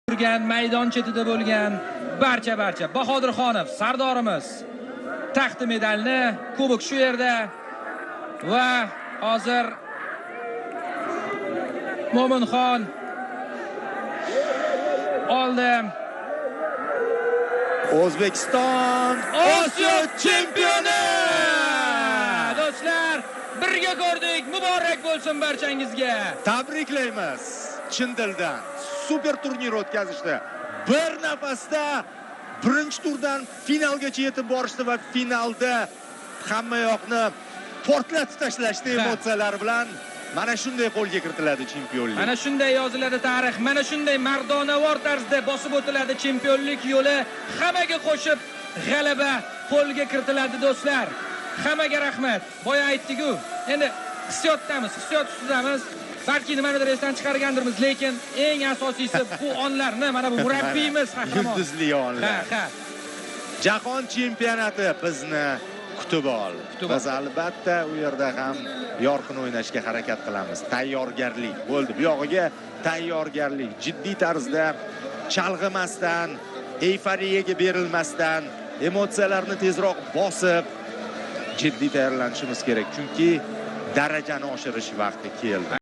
turgan, maydon chetida bo'lgan barcha Bahodirxonov sardorimiz taxti medalni, kubok shu yerda va hozir Mo'minxon oldi. O'zbekiston Osiyo chempioni! Do'stlar, birga ko'rdik. Muborak bo'lsin barchangizga. Tabriklaymiz. Chin dildan super turnir o'tkazishdi. Bir nafasda birinchi turdan finalgacha yetib borishdi va finalda hamma yoqni portlatib tashlashdi emotsiyalar bilan. Mana shunday qo'lga kiritiladi chempionlik. Mana shunday yoziladi tarix. Mana shunday mardonavor tarzda bosib o'tiladi chempionlik yo'li. Hammaga qo'shib g'alaba qo'lga kiritiladi do'stlar. Hammaga rahmat. Boya aytdik-ku. Endi hissiyotdamiz, hissiyot ustidamiz. Balki nimanidir esdan chiqargandirmiz, lekin eng asosiysi bu onlarni mana bu murabbiyimiz qahramon. Yulduzli onlar. Ha. Jahon chempionati bizni kutib ol. Biz albatta u yerda ham yorqin o'ynashga harakat qilamiz. Tayyorgarlik bo'ldi. Bu yog'iga tayyorgarlik, jiddiy tarzda chalg'imasdan, euforiyaga berilmasdan, emotsiyalarni tezroq bosib jiddiy tayyorlanishimiz kerak. Chunki darajani oshirish vaqti keldi.